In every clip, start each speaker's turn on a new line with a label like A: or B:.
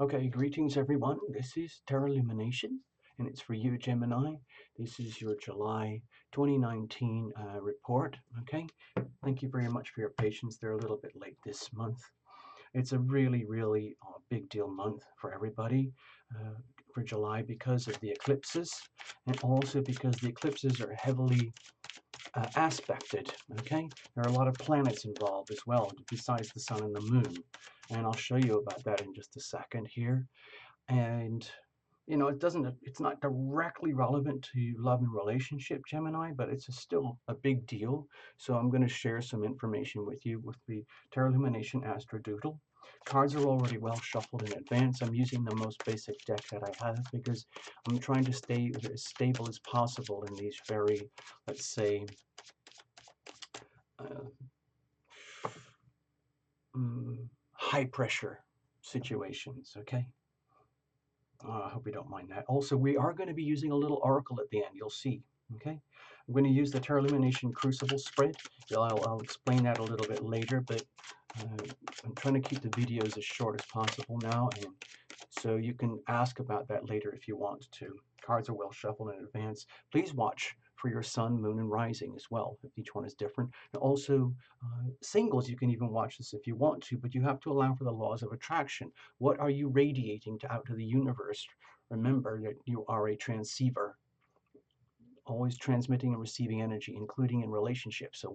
A: Okay, greetings everyone. This is Tarot Lumination, and it's for you, Gemini. This is your July 2019 report. Okay, thank you very much for your patience. They're a little bit late this month. It's a really big deal month for everybody for July because of the eclipses, and also because the eclipses are heavily aspected. Okay, there are a lot of planets involved as well, besides the sun and the moon, and I'll show you about that in just a second here. And it's not directly relevant to love and relationship, Gemini, but it's still a big deal. So I'm going to share some information with you with the Tarot Lumination Astro Doodle. Cards are already well shuffled in advance. I'm using the most basic deck that I have because I'm trying to stay as stable as possible in these very, let's say, uh, high pressure situations, okay? I hope you don't mind that. Also, we are going to be using a little oracle at the end, you'll see. Okay, I'm going to use the Tarot Lumination Crucible spread. I'll explain that a little bit later, but I'm trying to keep the videos as short as possible now, and so you can ask about that later if you want to. Cards are well shuffled in advance. Please watch for your sun, moon, and rising as well. Each one is different. And also, singles, you can even watch this if you want to, but you have to allow for the laws of attraction. What are you radiating out to the universe? Remember that you are a transceiver, always transmitting and receiving energy, including in relationships. So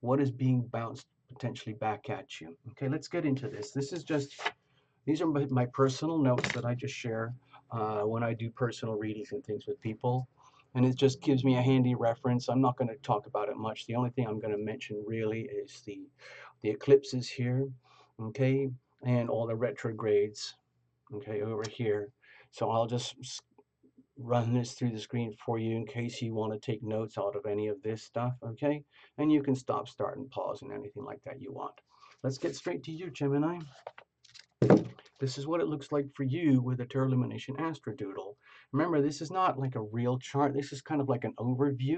A: what is being bounced potentially back at you? Okay, let's get into this. These are my personal notes that I just share when I do personal readings and things with people. And it just gives me a handy reference. I'm not going to talk about it much. The only thing I'm going to mention really is the eclipses here, okay, and all the retrogrades, okay, over here. So I'll just run this through the screen for you in case you want to take notes out of any of this stuff, okay? And you can stop, start, and pause and anything like that you want. Let's get straight to you, Gemini. This is what it looks like for you with a Tarot Lumination Astrodoodle. Remember, this is not like a real chart. This is kind of like an overview,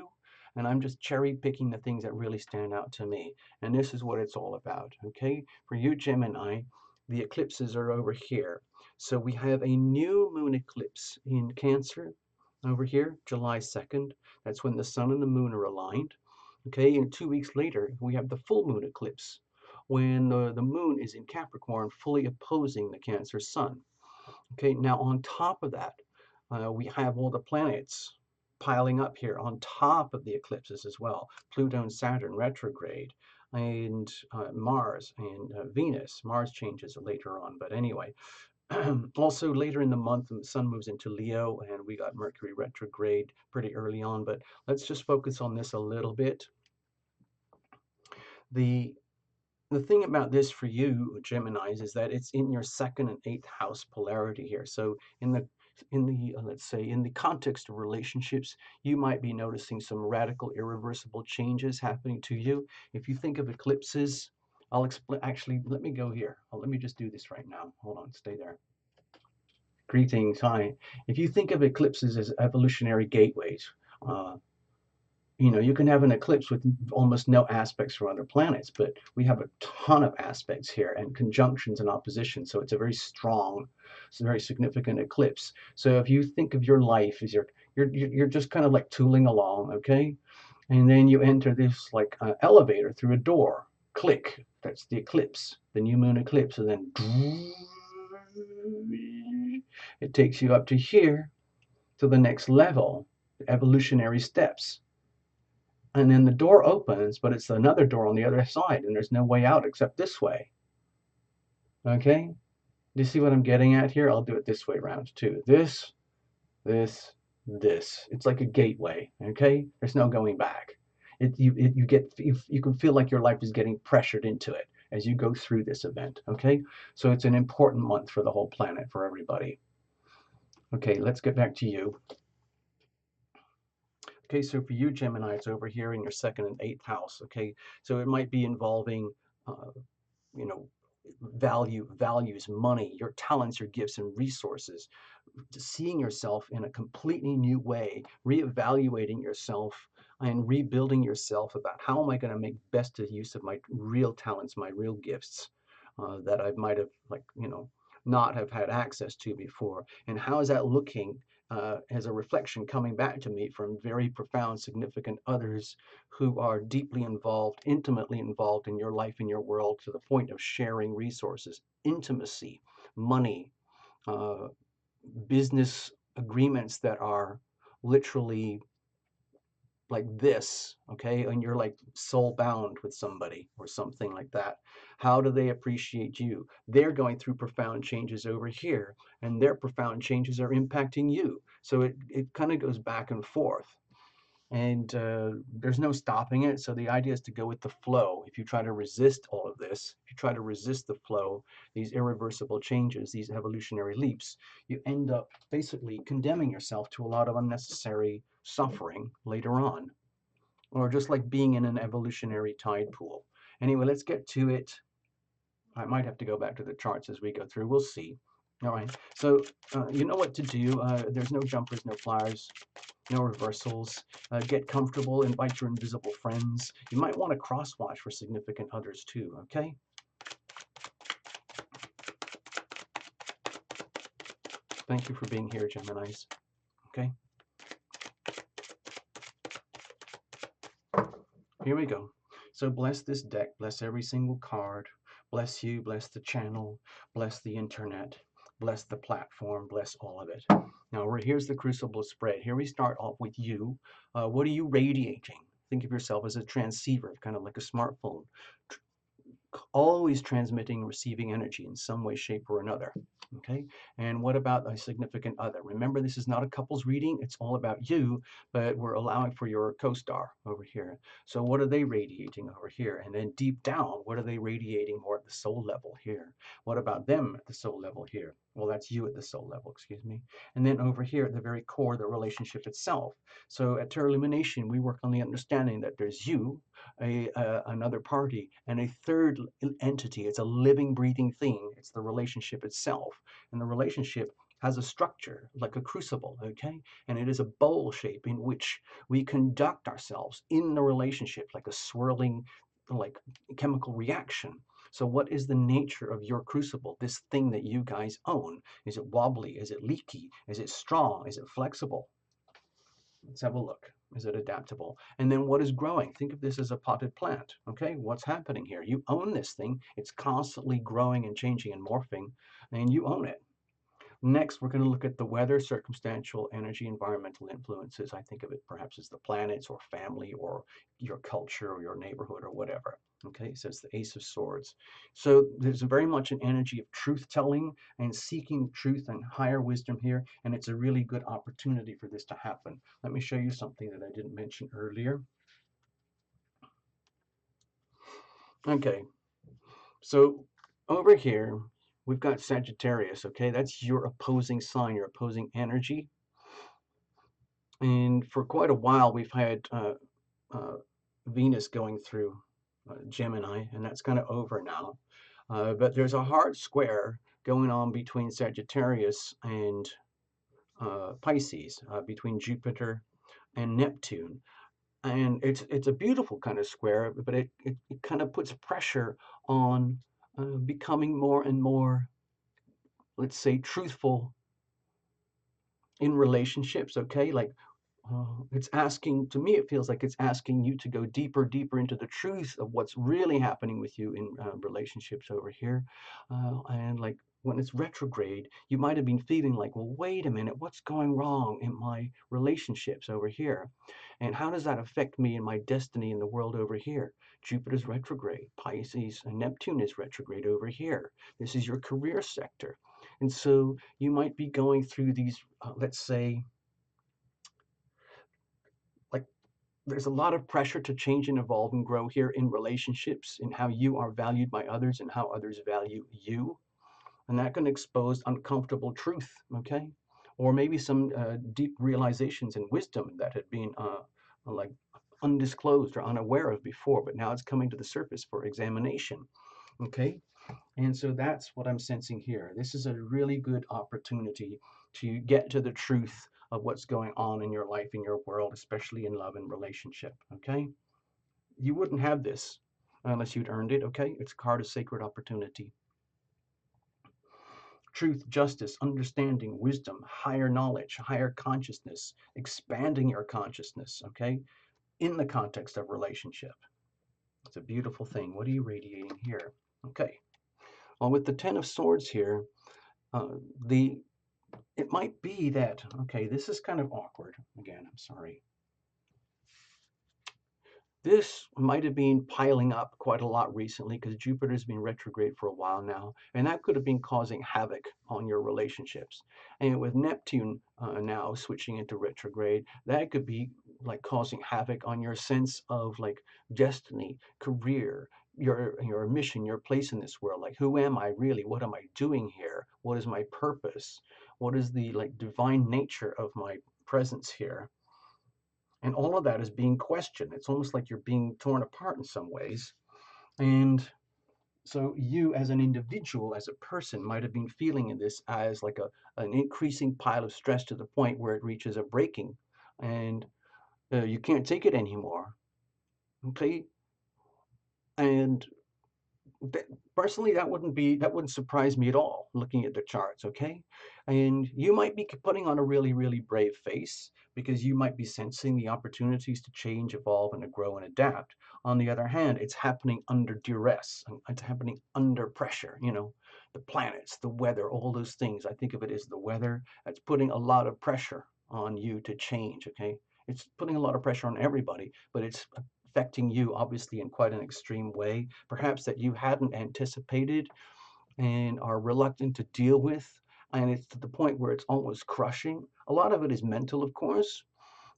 A: and I'm just cherry picking the things that really stand out to me. And this is what it's all about, okay? For you, Gemini, the eclipses are over here. So we have a new moon eclipse in Cancer over here, July 2nd. That's when the sun and the moon are aligned. Okay, and 2 weeks later, we have the full moon eclipse when the moon is in Capricorn, fully opposing the Cancer sun. Okay, now on top of that, we have all the planets piling up here on top of the eclipses as well. Pluto and Saturn retrograde, and Mars and Venus. Mars changes later on, but anyway. Also later in the month, the sun moves into Leo, and we got Mercury retrograde pretty early on, but let's just focus on this a little bit. The the thing about this for you, Geminis, is that it's in your second and eighth house polarity here. So in the let's say in the context of relationships, you might be noticing some radical, irreversible changes happening to you. If you think of eclipses, I'll explain. Actually, let me go here. Let me just do this right now. Hold on, stay there. Greetings, hi. If you think of eclipses as evolutionary gateways, uh, you can have an eclipse with almost no aspects from other planets, but we have a ton of aspects here and conjunctions and oppositions. So it's a very strong, it's a very significant eclipse. So if you think of your life as you're just kind of like tooling along, okay? And then you enter this like elevator through a door. Click. That's the eclipse, the new moon eclipse, and then it takes you up to here to the next level, the evolutionary steps, and then the door opens, but it's another door on the other side, and there's no way out except this way. Okay? Do you see what I'm getting at here? I'll do it this way around too. This, this. It's like a gateway. Okay? There's no going back. You can feel like your life is getting pressured into it as you go through this event. Okay? So it's an important month for the whole planet, for everybody. Okay, let's get back to you. Okay, so for you, Gemini, it's over here in your second and eighth house. Okay, so it might be involving you know, values, money, your talents, your gifts and resources, seeing yourself in a completely new way, reevaluating yourself and rebuilding yourself about how am I going to make best use of my real talents, my real gifts that I might have not have had access to before. And how is that looking as a reflection coming back to me from very profound, significant others who are deeply involved, intimately involved in your life, in your world, to the point of sharing resources, intimacy, money, uh, business agreements that are literally like this, okay, and you're like soul bound with somebody or something like that. How do they appreciate you? They're going through profound changes over here, and their profound changes are impacting you. So it kind of goes back and forth, and there's no stopping it. So the idea is to go with the flow. If you try to resist all of this, if you try to resist the flow, these irreversible changes, these evolutionary leaps, you end up basically condemning yourself to a lot of unnecessary suffering later on, or just like being in an evolutionary tide pool. Anyway, let's get to it. I might have to go back to the charts as we go through. We'll see. All right. So you know what to do. There's no jumpers, no flyers, no reversals. Get comfortable. Invite your invisible friends. You might want to cross-watch for significant others too. Okay. Thank you for being here, Geminis. Okay. Here we go. So bless this deck, bless every single card, bless you, bless the channel, bless the internet, bless the platform, bless all of it. Now here's the crucible spread. Here we start off with you. What are you radiating? Think of yourself as a transceiver, kind of like a smartphone, always transmitting, receiving energy in some way, shape, or another. Okay. And what about a significant other? Remember, this is not a couples reading. It's all about you, but we're allowing for your co-star over here. So what are they radiating over here? And then deep down, what are they radiating more at the soul level here? What about them at the soul level here? Well, that's you at the soul level, excuse me. And then over here at the very core, the relationship itself. So at Tarot Lumination, we work on the understanding that there's you, another party, and a third entity. It's a living, breathing thing. It's the relationship itself. And the relationship has a structure like a crucible, okay? And it is a bowl shape in which we conduct ourselves in the relationship like a swirling, like chemical reaction. So what is the nature of your crucible, this thing that you guys own? Is it wobbly? Is it leaky? Is it strong? Is it flexible? Let's have a look. Is it adaptable? And then what is growing? Think of this as a potted plant. Okay, what's happening here? You own this thing. It's constantly growing and changing and morphing, and you own it. Next, we're going to look at the weather, circumstantial, energy, environmental influences. I think of it perhaps as the planets or family or your culture or your neighborhood or whatever. Okay, so it's the Ace of Swords. So there's very much an energy of truth-telling and seeking truth and higher wisdom here, and it's a really good opportunity for this to happen. Let me show you something that I didn't mention earlier. Okay, so over here, we've got Sagittarius, okay? That's your opposing sign, your opposing energy. And for quite a while, we've had uh, Venus going through Gemini, and that's kind of over now. But there's a hard square going on between Sagittarius and Pisces, between Jupiter and Neptune. And it's a beautiful kind of square, but it kind of puts pressure on becoming more and more, let's say, truthful in relationships, okay? Like it's asking, to me, it feels like it's asking you to go deeper, deeper into the truth of what's really happening with you in relationships over here. And like when it's retrograde, you might have been feeling like, well, wait a minute, what's going wrong in my relationships over here? And how does that affect me and my destiny in the world over here? Jupiter's retrograde, Pisces and Neptune is retrograde over here. This is your career sector. And so you might be going through these, let's say, like there's a lot of pressure to change and evolve and grow here in relationships, in how you are valued by others and how others value you. And that can expose uncomfortable truth, okay? Or maybe some deep realizations and wisdom that had been like undisclosed or unaware of before, but now it's coming to the surface for examination, okay? And so that's what I'm sensing here. This is a really good opportunity to get to the truth of what's going on in your life, in your world, especially in love and relationship, okay? You wouldn't have this unless you'd earned it, okay? It's a card of sacred opportunity. truth, justice, understanding, wisdom, higher knowledge, higher consciousness, expanding your consciousness, okay, in the context of relationship. It's a beautiful thing. What are you radiating here? Okay. Well, with the Ten of Swords here, uh, the it might be that, okay, this is kind of awkward. Again, I'm sorry. This might have been piling up quite a lot recently because Jupiter's been retrograde for a while now, and that could have been causing havoc on your relationships. And with Neptune now switching into retrograde, that could be like causing havoc on your sense of like destiny, career, your mission, your place in this world. Like, who am I really? What am I doing here? What is my purpose? What is the like divine nature of my presence here? And all of that is being questioned. It's almost like you're being torn apart in some ways. And so you as an individual, as a person, might have been feeling this as like an increasing pile of stress to the point where it reaches a breaking and you can't take it anymore. Okay. And personally, that wouldn't surprise me at all looking at the charts, okay? And you might be putting on a really, really brave face because you might be sensing the opportunities to change, evolve, and to grow and adapt. On the other hand, it's happening under duress, and it's happening under pressure, you know, the planets, the weather, all those things. I think of it as the weather. That's putting a lot of pressure on you to change, okay? It's putting a lot of pressure on everybody, but it's affecting you obviously in quite an extreme way, perhaps that you hadn't anticipated and are reluctant to deal with. And it's to the point where it's almost crushing. A lot of it is mental, of course,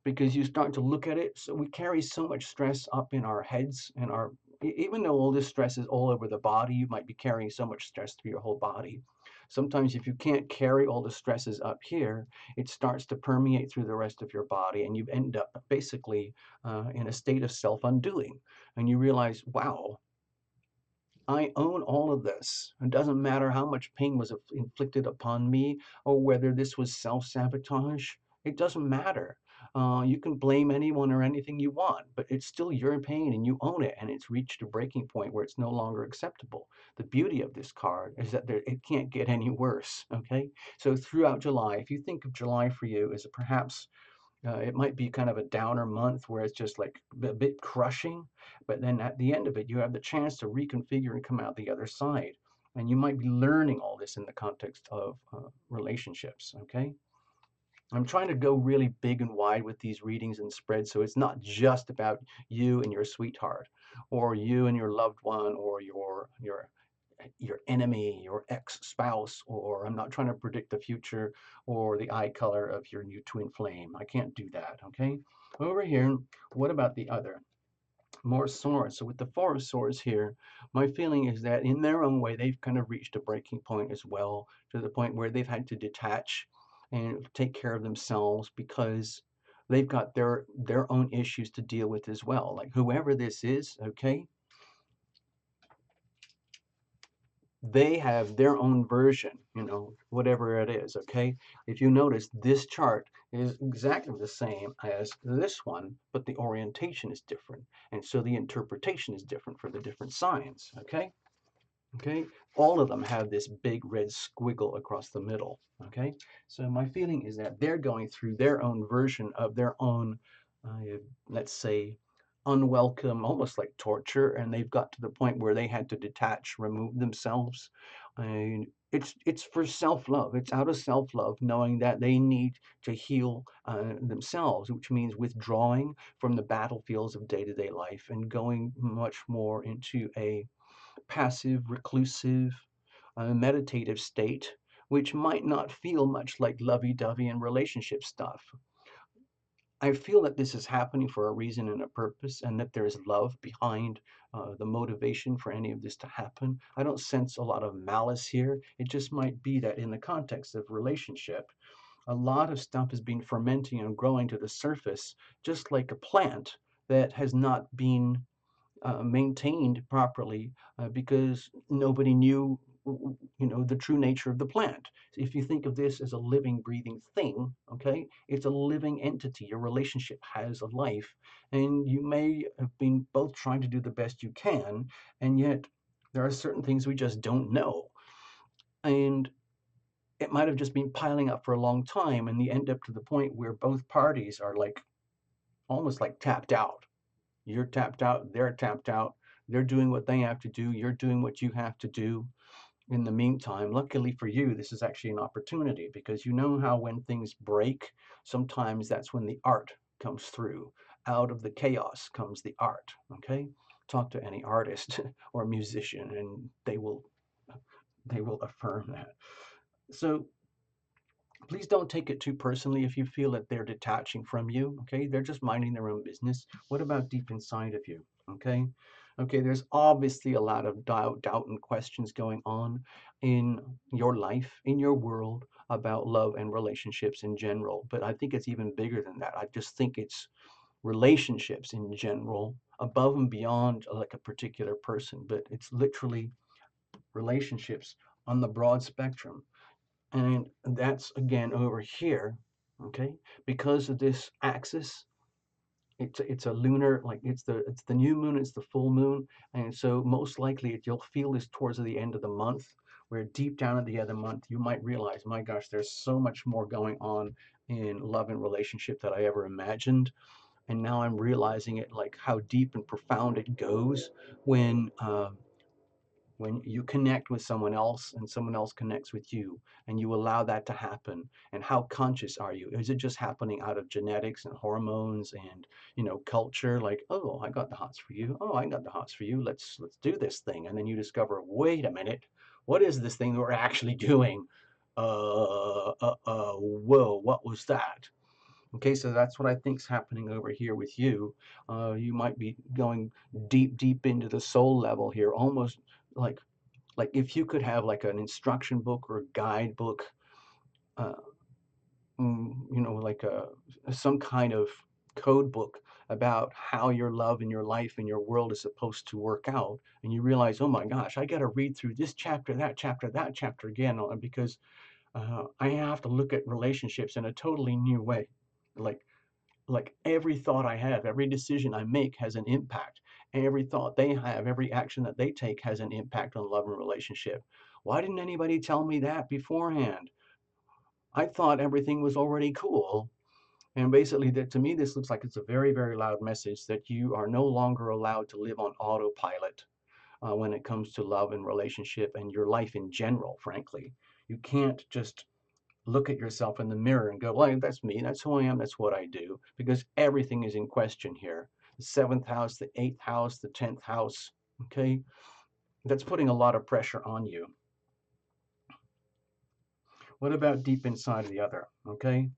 A: because you start to look at it. So we carry so much stress up in our heads and our, even though all this stress is all over the body, you might be carrying so much stress through your whole body. Sometimes if you can't carry all the stresses up here, it starts to permeate through the rest of your body and you end up basically in a state of self-undoing. And you realize, wow, I own all of this. It doesn't matter how much pain was inflicted upon me or whether this was self-sabotage. It doesn't matter. You can blame anyone or anything you want, but it's still your pain and you own it, and it's reached a breaking point where it's no longer acceptable. The beauty of this card is that it can't get any worse, okay? So throughout July, if you think of July for you as perhaps it might be kind of a downer month where it's just like a bit crushing, but then at the end of it, you have the chance to reconfigure and come out the other side. And you might be learning all this in the context of relationships, okay? I'm trying to go really big and wide with these readings and spreads, so it's not just about you and your sweetheart, or you and your loved one, or your enemy, your ex-spouse, or I'm not trying to predict the future or the eye color of your new twin flame. I can't do that, okay? Over here, what about the other? More swords. So with the Four of Swords here, my feeling is that in their own way, they've kind of reached a breaking point as well, to the point where they've had to detach and take care of themselves because they've got their own issues to deal with as well. Like whoever this is, okay, they have their own version, you know, whatever it is, okay? If you notice, this chart is exactly the same as this one, but the orientation is different. And so the interpretation is different for the different signs, okay? Okay, all of them have this big red squiggle across the middle, okay? So my feeling is that they're going through their own version of their own, let's say, unwelcome, almost like torture, and they've got to the point where they had to detach, remove themselves. And it's for self-love. It's out of self-love, knowing that they need to heal themselves, which means withdrawing from the battlefields of day-to-day life and going much more into a passive, reclusive, meditative state, which might not feel much like lovey-dovey and relationship stuff. I feel that this is happening for a reason and a purpose, and that there is love behind the motivation for any of this to happen. I don't sense a lot of malice here. It just might be that in the context of relationship, a lot of stuff has been fermenting and growing to the surface, just like a plant that has not been maintained properly because nobody knew the true nature of the plant. If you think of this as a living breathing thing, okay, it's a living entity. Your relationship has a life, and you may have been both trying to do the best you can, and yet there are certain things we just don't know. And it might have just been piling up for a long time, and you end up to the point where both parties are like almost like tapped out. You're tapped out, they're tapped out, they're doing what they have to do, you're doing what you have to do. In the meantime, luckily for you, this is actually an opportunity, because you know how when things break, sometimes that's when the art comes through. Out of the chaos comes the art. Okay? Talk to any artist or musician and they will affirm that. So please don't take it too personally if you feel that they're detaching from you. Okay? They're just minding their own business. What about deep inside of you? Okay? Okay, there's obviously a lot of doubt and questions going on in your life, in your world, about love and relationships in general. But I think it's even bigger than that. I just think it's relationships in general, above and beyond like a particular person, but it's literally relationships on the broad spectrum. And that's again over here, okay? Because of this axis, it's a lunar, like it's the new moon, it's the full moon, and so most likely you'll feel this towards the end of the month, where deep down at the other month you might realize, my gosh, there's so much more going on in love and relationship that I ever imagined, and now I'm realizing it, like how deep and profound it goes when you connect with someone else and someone else connects with you, and you allow that to happen. And how conscious are you? Is it just happening out of genetics and hormones and culture, like, oh, I got the hots for you, oh, I got the hots for you, let's do this thing, and then you discover, wait a minute, what is this thing that we're actually doing? Whoa, what was that? Okay, so that's what I think's happening over here with you. You might be going deep, deep into the soul level here, almost like if you could have like an instruction book or a guidebook, uh, like some kind of code book about how your love and your life and your world is supposed to work out, and you realize, oh my gosh, I got to read through this chapter, that chapter again, because I have to look at relationships in a totally new way. Like every thought I have, every decision I make has an impact. Every thought they have, every action that they take has an impact on love and relationship. Why didn't anybody tell me that beforehand? I thought everything was already cool. And basically, that to me, this looks like it's a very, very loud message that you are no longer allowed to live on autopilot when it comes to love and relationship and your life in general, frankly. You can't just look at yourself in the mirror and go, well, that's me, that's who I am, that's what I do, because everything is in question here. The seventh house, the eighth house, the 10th house, okay? That's putting a lot of pressure on you. What about deep inside of the other, okay?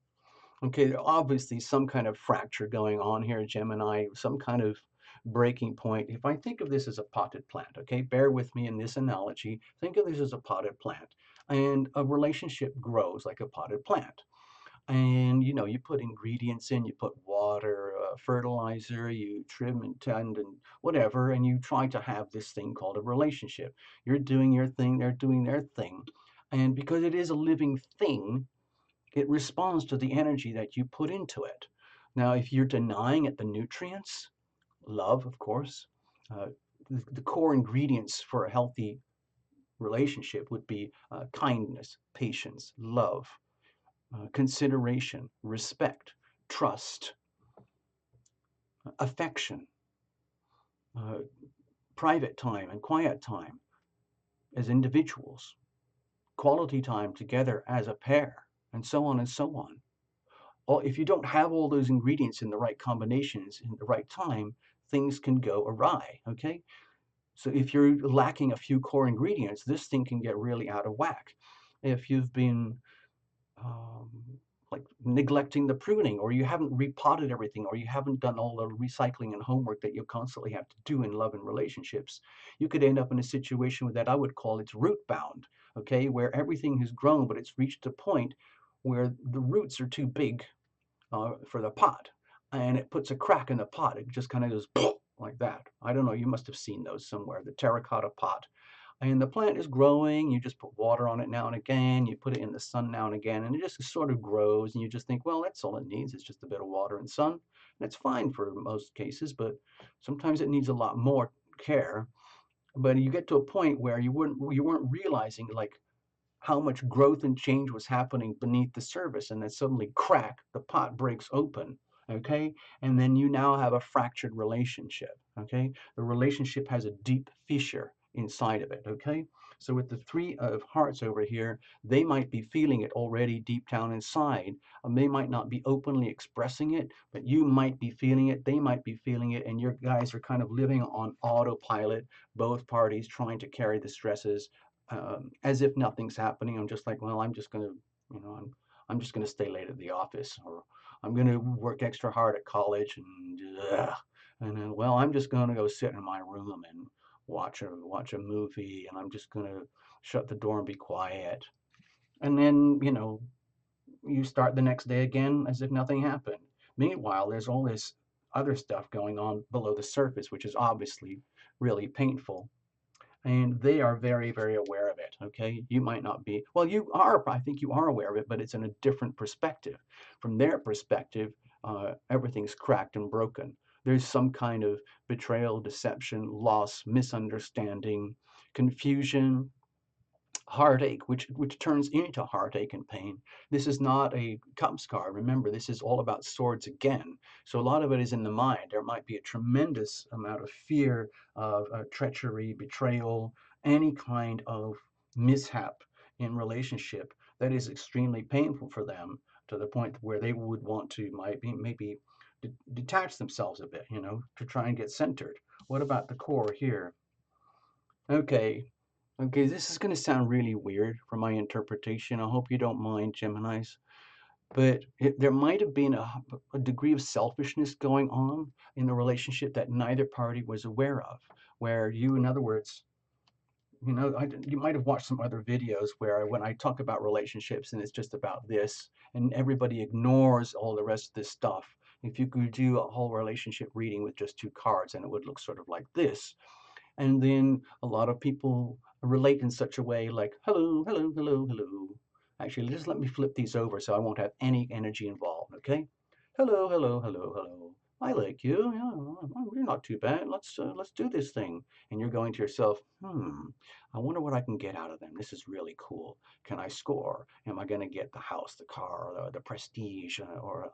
A: Okay, obviously some kind of fracture going on here, Gemini, some kind of breaking point. If I think of this as a potted plant, okay, bear with me in this analogy. Think of this as a potted plant, and a relationship grows like a potted plant. And you put ingredients in, you put water, fertilizer, you trim and tend and whatever, and you try to have this thing called a relationship. You're doing your thing, they're doing their thing. And because it is a living thing, it responds to the energy that you put into it. Now, if you're denying it the nutrients, love, of course, uh, the core ingredients for a healthy relationship would be kindness, patience, love, consideration, respect, trust, affection, uh, private time and quiet time as individuals, quality time together as a pair, and so on and so on. Well, if you don't have all those ingredients in the right combinations in the right time, things can go awry, okay? So if you're lacking a few core ingredients, this thing can get really out of whack. If you've been um, like neglecting the pruning, or you haven't repotted everything, or you haven't done all the recycling and homework that you constantly have to do in love and relationships, you could end up in a situation that I would call it's root bound, okay, where everything has grown, but it's reached a point where the roots are too big for the pot, and it puts a crack in the pot. It just kind of goes like that. I don't know. You must have seen those somewhere. The terracotta pot, and the plant is growing. You just put water on it now and again. You put it in the sun now and again, and it just sort of grows. And you just think, well, that's all it needs. It's just a bit of water and sun. And it's fine for most cases, but sometimes it needs a lot more care. But you get to a point where you weren't realizing, like, how much growth and change was happening beneath the surface, and then suddenly crack, the pot breaks open. Okay, and then you now have a fractured relationship. Okay, the relationship has a deep fissure inside of it. Okay, so with the three of hearts over here, they might be feeling it already deep down inside. They might not be openly expressing it, but you might be feeling it, they might be feeling it, and your guys are kind of living on autopilot, both parties trying to carry the stresses as if nothing's happening. I'm just like, well, I'm just going to, you know, I'm just going to stay late at the office, or I'm going to work extra hard at college, and then, well, I'm just going to go sit in my room and watch a movie, and I'm just going to shut the door and be quiet. And then, you start the next day again as if nothing happened. Meanwhile, there's all this other stuff going on below the surface, which is obviously really painful. And they are very, very aware of it. Okay. You might not be, well, you are, I think you are aware of it, but it's in a different perspective. From their perspective, everything's cracked and broken. There's some kind of betrayal, deception, loss, misunderstanding, confusion, heartache, which turns into heartache and pain. This is not a Cups card. Remember, this is all about swords again. So a lot of it is in the mind. There might be a tremendous amount of fear of treachery, betrayal, any kind of mishap in relationship that is extremely painful for them, to the point where they would want to maybe detach themselves a bit, to try and get centered. What about the core here? Okay. Okay, this is going to sound really weird for my interpretation. I hope you don't mind, Geminis. But there might have been a degree of selfishness going on in the relationship that neither party was aware of. Where you, in other words, you might have watched some other videos where when I talk about relationships and it's just about this, and everybody ignores all the rest of this stuff. If you could do a whole relationship reading with just two cards, and it would look sort of like this. And then a lot of people relate in such a way like, hello, hello, hello, hello. Actually, just let me flip these over so I won't have any energy involved, okay? Hello, hello, hello, hello. I like you. Yeah, you're not too bad. Let's do this thing. And you're going to yourself, I wonder what I can get out of them. This is really cool. Can I score? Am I going to get the house, the car, the prestige, or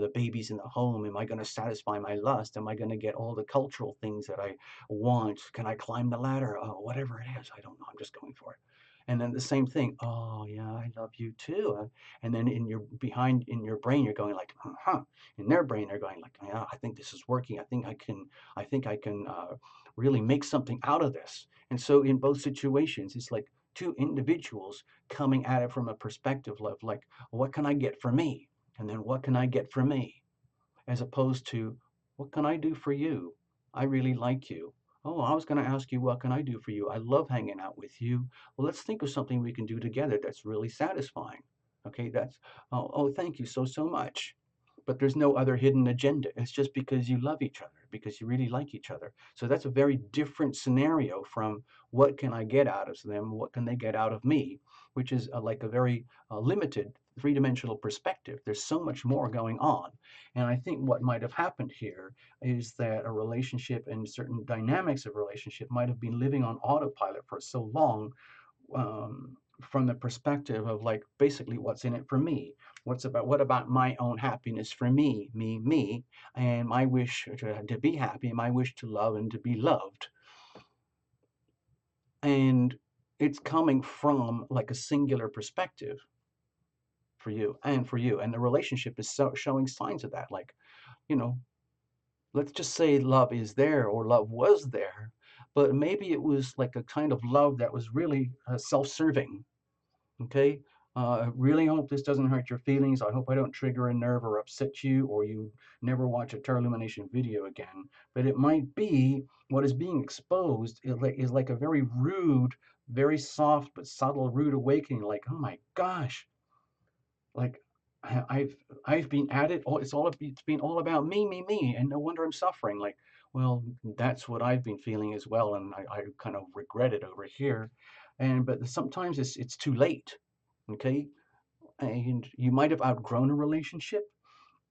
A: the babies in the home? Am I going to satisfy my lust? Am I going to get all the cultural things that I want? Can I climb the ladder? Oh, whatever it is, I don't know. I'm just going for it. And then the same thing. Oh yeah, I love you too. And then in your brain, you're going like, huh. In their brain, they're going like, yeah, I think this is working. I think I can really make something out of this. And so in both situations, it's like two individuals coming at it from a perspective of like, what can I get for me? And then what can I get for me? As opposed to, what can I do for you? I really like you. Oh, I was going to ask you, what can I do for you? I love hanging out with you. Well, let's think of something we can do together that's really satisfying. Okay, oh, thank you so much. But there's no other hidden agenda. It's just because you love each other, because you really like each other. So that's a very different scenario from what can I get out of them? What can they get out of me? Which is like a very limited three-dimensional perspective. There's so much more going on. And I think what might have happened here is that a relationship and certain dynamics of relationship might have been living on autopilot for so long, from the perspective of like basically what's in it for me. What about my own happiness for me, and my wish to be happy, and my wish to love and to be loved. And it's coming from like a singular perspective for you, and the relationship is showing signs of that. Like, you know, let's just say love is there, or love was there, but maybe it was like a kind of love that was really self-serving. Okay. I really hope this doesn't hurt your feelings. I hope I don't trigger a nerve or upset you, or you never watch a Tarot Lumination video again. But it might be what is being exposed is like a very rude, very soft but subtle rude awakening. Like, oh my gosh, like I've been at it. It's been all about me, and no wonder I'm suffering. Like, well, that's what I've been feeling as well, and I kind of regret it over here. But sometimes it's too late. Okay, and you might have outgrown a relationship,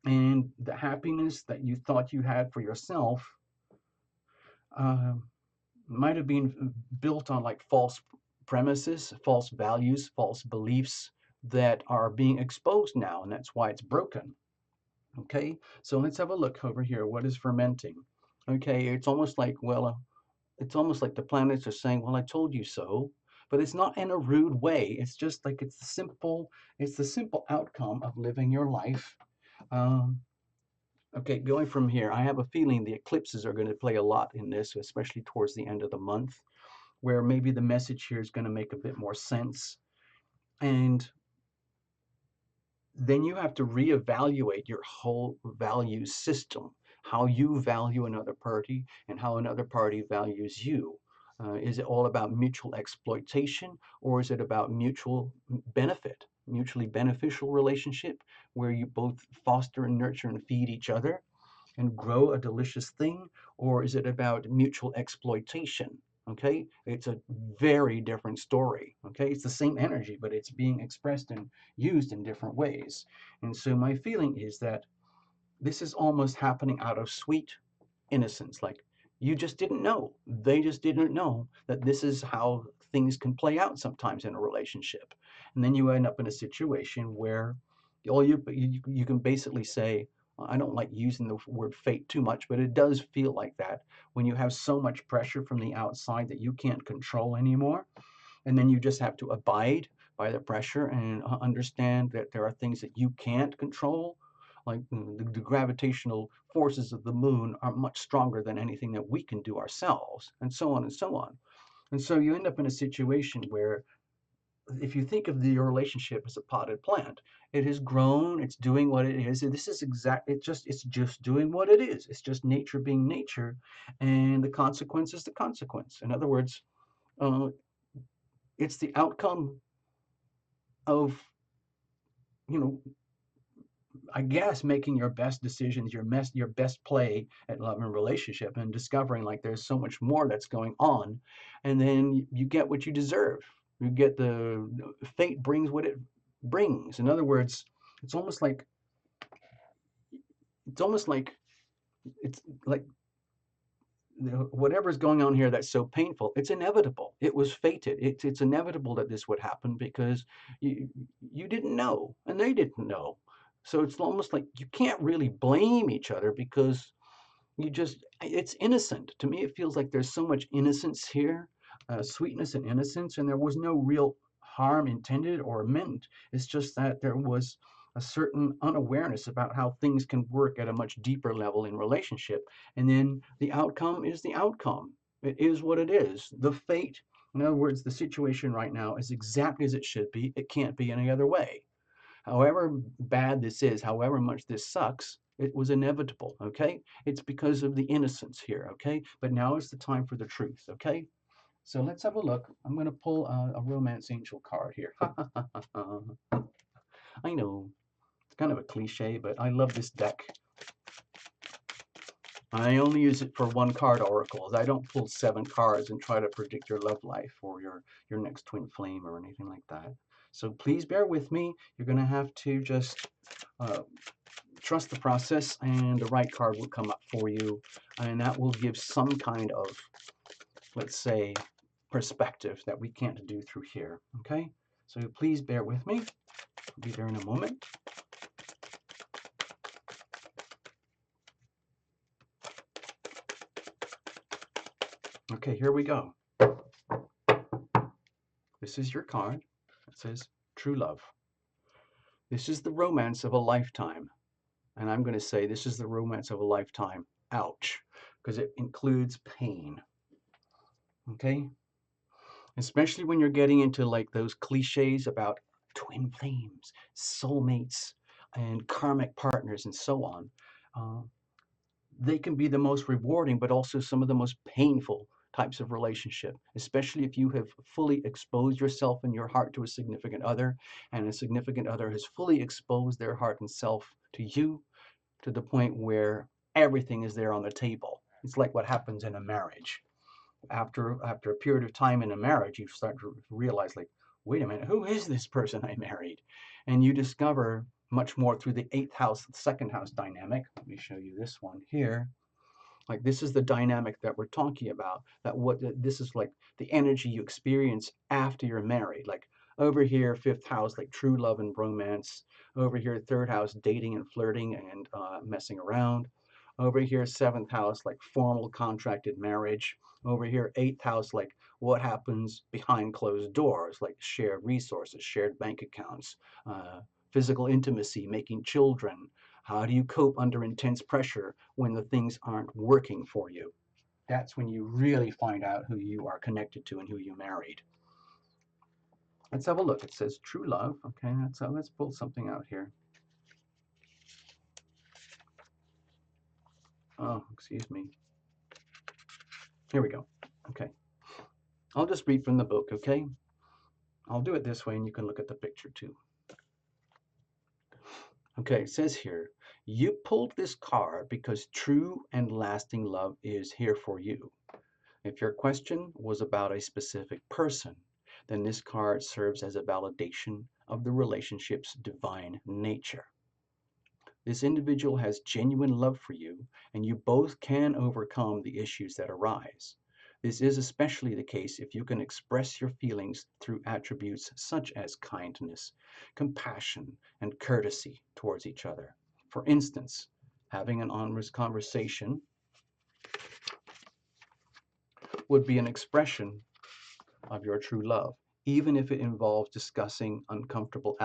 A: and the happiness that you thought you had for yourself uh, might have been built on like false premises, false values, false beliefs that are being exposed now, and that's why it's broken. Okay, so let's have a look over here. What is fermenting? Okay, it's almost like, well, it's almost like the planets are saying, well, I told you so, but it's not in a rude way. It's just like it's the simple outcome of living your life. Um, okay, going from here, I have a feeling the eclipses are going to play a lot in this, especially towards the end of the month, where maybe the message here is going to make a bit more sense. And then you have to reevaluate your whole value system, how you value another party and how another party values you. Is it all about mutual exploitation, or is it about mutual benefit, mutually beneficial relationship where you both foster and nurture and feed each other and grow a delicious thing? Or is it about mutual exploitation? Okay, it's a very different story. Okay, it's the same energy, but it's being expressed and used in different ways. And so my feeling is that this is almost happening out of sweet innocence. Like, you just didn't know. They just didn't know that this is how things can play out sometimes in a relationship. And then you end up in a situation where you can basically say, I don't like using the word fate too much, but it does feel like that when you have so much pressure from the outside that you can't control anymore. And then you just have to abide by the pressure and understand that there are things that you can't control, like the gravitational forces of the moon are much stronger than anything that we can do ourselves, and so on and so on. And so you end up in a situation where, if you think of your relationship as a potted plant, it has grown, it's doing what it is. This is exact, it's just doing what it is. It's just nature being nature, and the consequence is the consequence. In other words, uh, it's the outcome of, you know, I guess making your best decisions, your best play at love and relationship, and discovering like there's so much more that's going on, and then you get what you deserve. You get the fate brings what it brings. In other words, it's almost like it's almost like it's like whatever's going on here that's so painful, it's inevitable. It was fated. It's inevitable that this would happen because you you didn't know and they didn't know. So it's almost like you can't really blame each other because it's innocent. To me, it feels like there's so much innocence here, sweetness and innocence, and there was no real harm intended or meant. It's just that there was a certain unawareness about how things can work at a much deeper level in relationship. And then the outcome is the outcome. It is what it is. The fate, in other words, the situation right now is exactly as it should be. It can't be any other way. However bad this is, however much this sucks, it was inevitable, okay? It's because of the innocence here, okay? But now is the time for the truth, okay? So let's have a look. I'm going to pull a romance angel card here. I know, it's kind of a cliche, but I love this deck. I only use it for one card oracles. I don't pull 7 cards and try to predict your love life or your next twin flame or anything like that. So please bear with me. You're going to have to just trust the process, and the right card will come up for you, and that will give some kind of, let's say, perspective that we can't do through here. Okay, so please bear with me. I'll be there in a moment. Okay, here we go. This is your card. It says true love. This is the romance of a lifetime. And I'm going to say this is the romance of a lifetime. Ouch, because it includes pain. Okay, especially when you're getting into like those cliches about twin flames, soulmates, and karmic partners, and so on. Uh, they can be the most rewarding, but also some of the most painful types of relationship, especially if you have fully exposed yourself and your heart to a significant other, and a significant other has fully exposed their heart and self to you to the point where everything is there on the table. It's like what happens in a marriage. After a period of time in a marriage, you start to realize, like, wait a minute, who is this person I married? And you discover much more through the 8th house, the 2nd house dynamic. Let me show you this one here. Like this is the dynamic that we're talking about. This is like the energy you experience after you're married. Like over here, fifth house, like true love and romance. Over here, third house, dating and flirting and messing around. Over here, seventh house, like formal contracted marriage. Over here, eighth house, like what happens behind closed doors, like shared resources, shared bank accounts, physical intimacy, making children. How do you cope under intense pressure when the things aren't working for you? That's when you really find out who you are connected to and who you married. Let's have a look. It says true love. Okay, let's pull something out here. Oh, excuse me. Here we go. Okay. I'll just read from the book, okay? I'll do it this way and you can look at the picture too. Okay, it says here, you pulled this card because true and lasting love is here for you. If your question was about a specific person, then this card serves as a validation of the relationship's divine nature. This individual has genuine love for you, and you both can overcome the issues that arise. This is especially the case if you can express your feelings through attributes such as kindness, compassion, and courtesy towards each other. For instance, having an honest conversation would be an expression of your true love, even if it involves discussing uncomfortable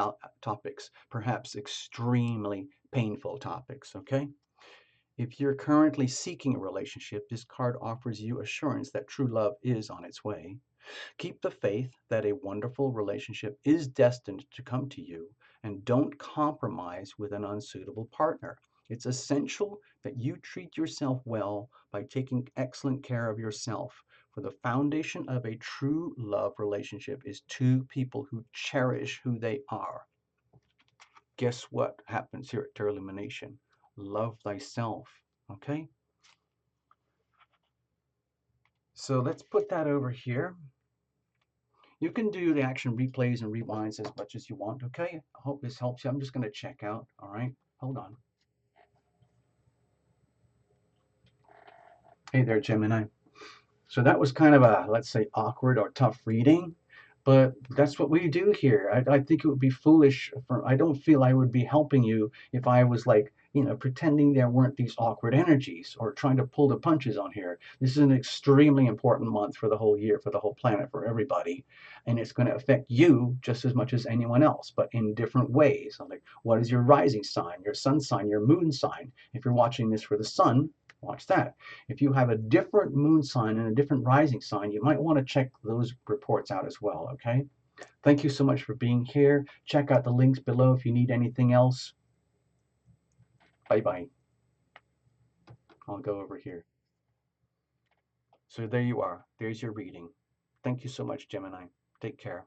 A: topics, perhaps extremely painful topics, okay? If you're currently seeking a relationship, this card offers you assurance that true love is on its way. Keep the faith that a wonderful relationship is destined to come to you, and don't compromise with an unsuitable partner. It's essential that you treat yourself well by taking excellent care of yourself. For the foundation of a true love relationship is two people who cherish who they are. Guess what happens here at Tarot Lumination? Love thyself. Okay? So let's put that over here. You can do the action replays and rewinds as much as you want, okay? I hope this helps you. I'm just going to check out, all right? Hold on. Hey there, Gemini. So that was kind of a, let's say, awkward or tough reading, but that's what we do here. I think it would be foolish I don't feel I would be helping you if I was like, pretending there weren't these awkward energies or trying to pull the punches on here. This is an extremely important month for the whole year, for the whole planet, for everybody. And it's going to affect you just as much as anyone else, but in different ways. Like, what is your rising sign, your sun sign, your moon sign? If you're watching this for the sun, watch that. If you have a different moon sign and a different rising sign, you might want to check those reports out as well, okay? Thank you so much for being here. Check out the links below if you need anything else. Bye-bye. I'll go over here. So there you are. There's your reading. Thank you so much, Gemini. Take care.